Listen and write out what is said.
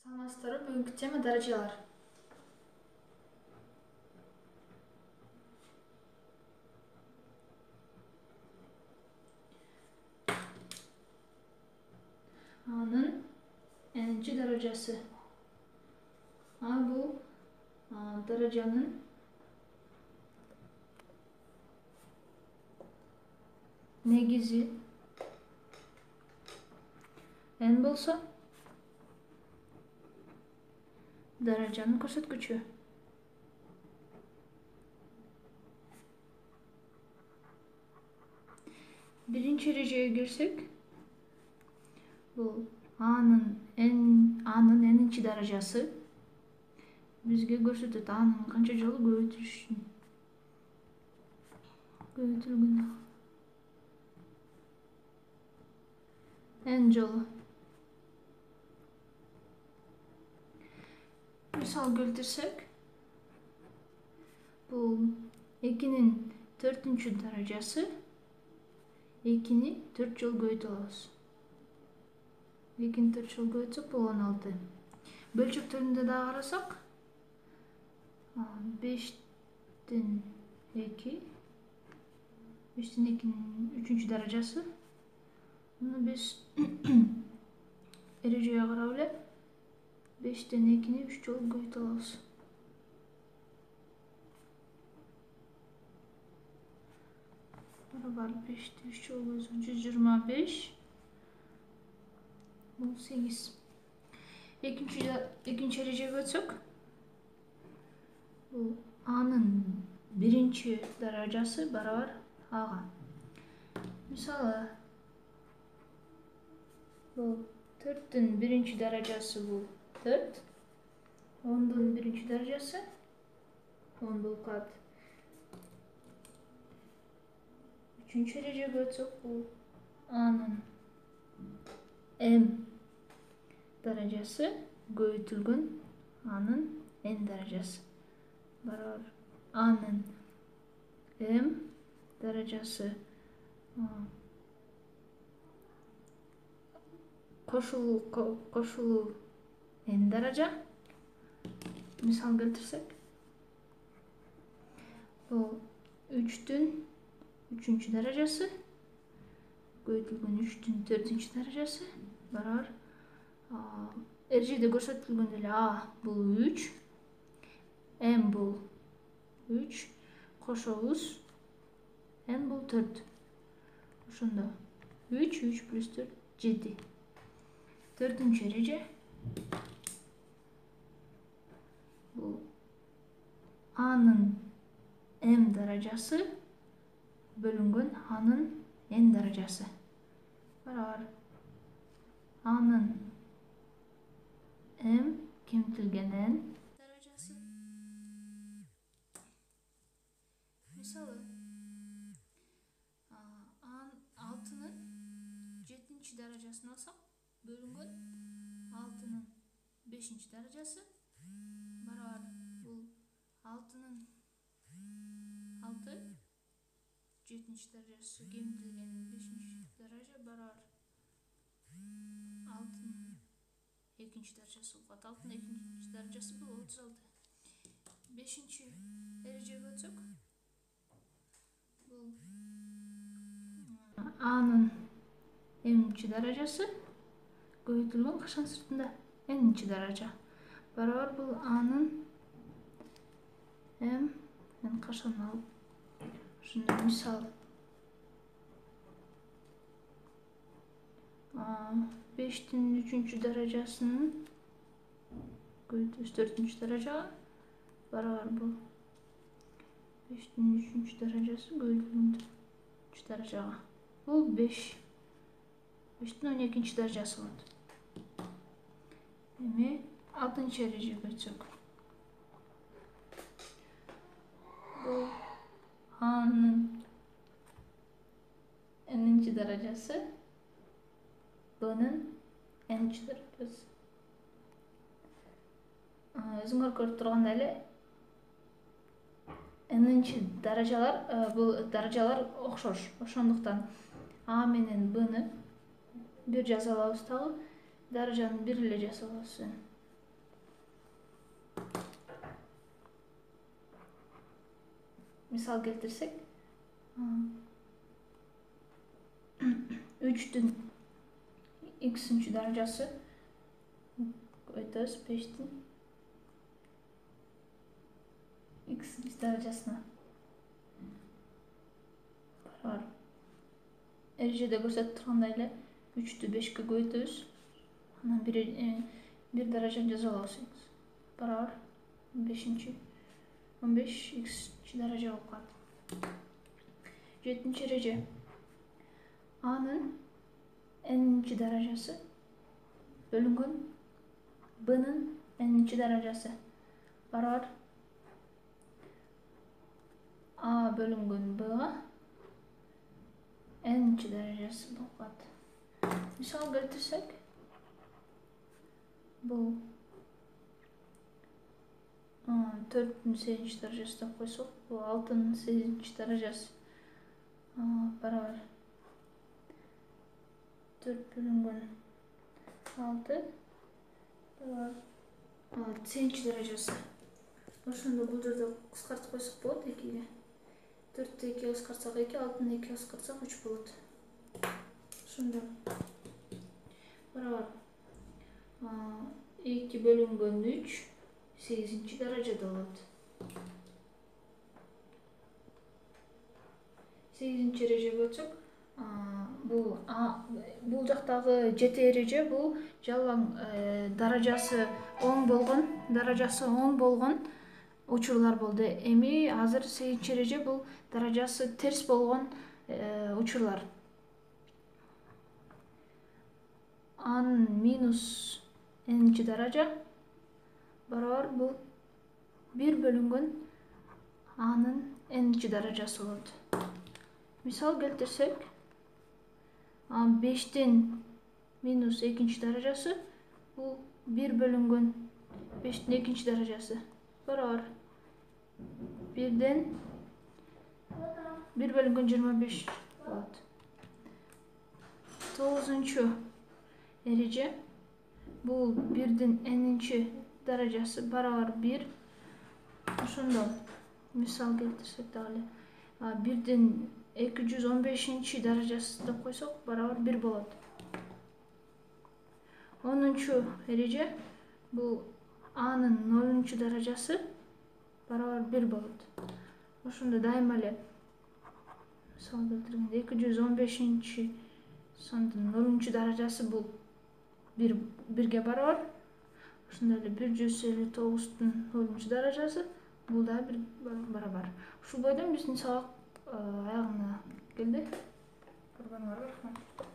Саламатсыздарбы? Бүгүнкү тема даражалар. Анын энинчи даражасы. Бул даражанын негизи. Н болсо даражанын көрсөткүчү. Биринчи эрежеге келсек, бул анын энинчи даражасы бизге көрсөтөт анын канча жолу көбөйтүлгөн. N жолу. Мисал келтирсек, бул 2-нин 4-үнчү даражасы 2-ни 4 жолу көбөйтүп алабыз. 2-ни 4 жолу көбөйтсөк бул 16. Бөлчөктөрүндө да карасак, 5-тен 2, 5-тен 2-нин 3-үнчү даражасы. Муну биз эрежеге карап эле 5-тен 2-ни 3 жолу көбөйтүп алабыз. Барабар 5-ти 3 жолу көбөйтсөк 125. Бул 8. Экинчи эрежеге өтсөк, бул анын биринчи даражасы барабар ага. Мисалы, бул 4-тün биринчи даражасы бул 4, 10-дун биринчи даражасы 10 болуп калат. Үчүнчү эрежеге өтсөк, бул анын m даражасы көбөйтүлгөн анын n даражасы барабар анын m даражасы кошулуу n даража. Мисал келтирсек, бул 3-тün 3-үнчү даражасы көбөйтүлгөн 3-тün 4-үнчү даражасы барабар эрежеде көрсөтүлгөндөй эле a бул 3, m бул 3, кошобуз n бул 4. Ошондо 3 плюс 4 7. 4-үнчү эреже бул анын m даражасы бөлүнгөн анын n даражасы барабар анын m кемитилген n даражасы. Мисалы, 6-нын 7-нчи даражасын алсак, бөлүнгөн 6-нын 5-нчи даражасы барабар бул 6-нын 6 7-нчи даражасы кемитилген 5-нчи даража барабар 6-нын 2-нчи даражасы болуп калат. 6-нын 2-нчи даражасы бул 36. 5-нчи эрежеге өтсөк, бул анын m-нчи даражасы көбөйтүлгөн кашан сыртында n-нчи даража барабар бул анын m n кашан алып. Ошондо мисал 5-тин 3-үнчү даражасынын көбөйтүбүз 4-үнчү даражага барабар бул 5-тин 3-үнчү даражасы көбөйтүлгөн 4-үнчү даражага. Бул 5. 5-тин 12-нчи даражасы болот. Эми 6-нчы эрежеге өтсөк, бул анын n-нчи даражасы b-нын n-нчи даражасы. Өзүңөр көрүп тургандай эле n-нчи даражалар бул даражалар окшош. Ошондуктан a менен b-ны бир жаза алабыз дагы, даражаны бир эле жасабыз. misal keltirsek 3'tün x'inchi darajasi o'tamiz 5'tin x'inchi darajasına barobar. Erejede ko'rsatib turganday эле 3'tü 5'ke көбөйтөбүz. Анан bir daraja жаза алабыз. Barobar 5'inchi 15 x'inchi daraja болуп калат. 7-nji ereje a'nın n'inchi darajası bölüngөн b'nın n'inchi darajası barobar a bölüngön b'ga n'inchi darajası болуп калат. Misal keltirsek bu 4'tün 8-nji darajası деп койсок, bu 6'nın 8-nji darajası barobar 4 bölüngön 6 barobar 8-nji darajası. Ошондо бул жерде кыскартып койсок болот 2-ге. 4'tü 2'ye кыскартсак 2, 6'ны 2'ye кыскартсак 3 болот. Ошондо barobar 2 bölüngön 3 8-nji darajada болот. 8-nji erejеге өтсөк, бул жактагы 7 эреже бул жалаң даражасы 10 болгон учурлар болду. Эми азыр 8-nji эреже бул даражасы терс болгон учурлар. A'nın minus n'inchi daraja barobar bul 1 bölüngön a'nın n'inchi darajası болот. Misal keltirsek 5'tin minus 2-nji darajası bu 1 bölüngön 5'tin 2-nji darajası barobar 1'den 1 bölüngön 25 болот. 9-nju ereje bu 1'din n'inchi darajası barobar 1. Ошондо misal keltirsek dagы 1'din 215-nji darajасы деп койсок barobar 1 болот. 10-nju ereje bu a'nın 0-nju darajası barobar 1 болот. Ошондо дайыма эле misal келтиргенде 215-nji сандын 0-nju darajасы бул 1'ге barobar. Ошондо эле 159'tun 0-nju darajасы бул да 1 barobar. Ушул бойдон биздин сабак аягына келди. Көргөнүңөргө рахмат.